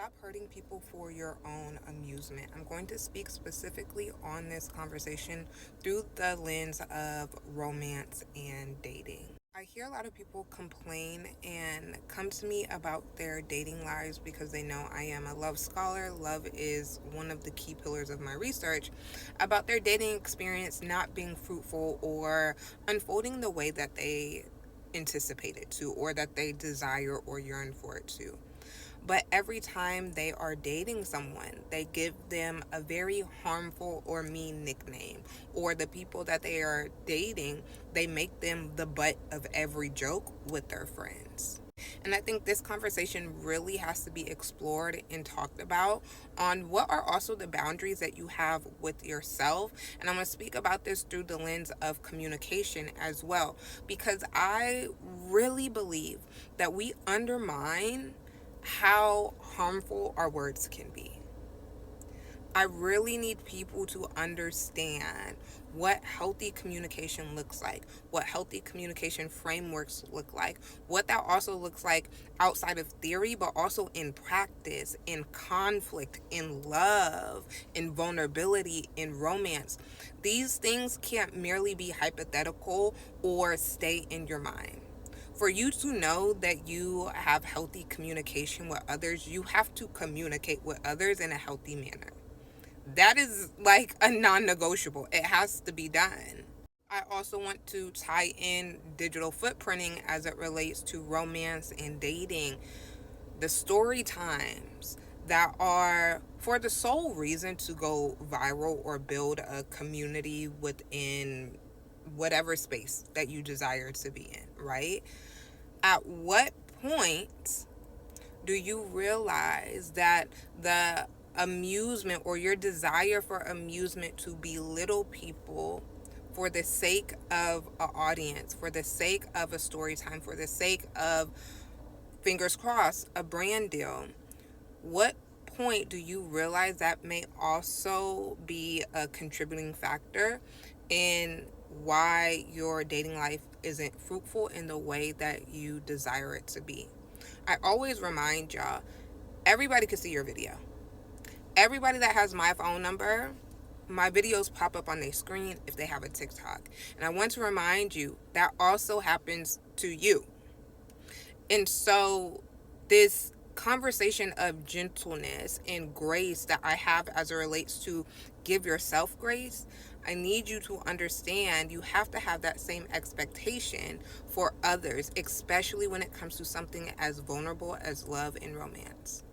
Stop hurting people for your own amusement. I'm going to speak specifically on this conversation through the lens of romance and dating. I hear a lot of people complain and come to me about their dating lives because they know I am a love scholar. Love is one of the key pillars of my research about their dating experience not being fruitful or unfolding the way that they anticipate it to, or that they desire or yearn for it to. But every time they are dating someone, they give them a very harmful or mean nickname. Or the people that they are dating, they make them the butt of every joke with their friends. And I think this conversation really has to be explored and talked about on what are also the boundaries that you have with yourself. And I'm going to speak about this through the lens of communication as well, because I really believe that we undermine how harmful our words can be. I really need people to understand what healthy communication looks like, what healthy communication frameworks look like, what that also looks like outside of theory, but also in practice, in conflict, in love, in vulnerability, in romance. These things can't merely be hypothetical or stay in your mind. For you to know that you have healthy communication with others, you have to communicate with others in a healthy manner. That is like a non negotiable. It has to be done. I also want to tie in digital footprinting as it relates to romance and dating. The story times that are for the sole reason to go viral or build a community within whatever space that you desire to be in, right? At what point do you realize that the amusement or your desire for amusement to belittle people for the sake of an audience, for the sake of a story time, for the sake of, fingers crossed, a brand deal, what point do you realize that may also be a contributing factor in why your dating life isn't fruitful in the way that you desire it to be? I always remind y'all, everybody can see your video. Everybody that has my phone number, my videos pop up on their screen if they have a TikTok. And I want to remind you that also happens to you. And so, this conversation of gentleness and grace that I have as it relates to give yourself grace, I need you to understand you have to have that same expectation for others, especially when it comes to something as vulnerable as love and romance.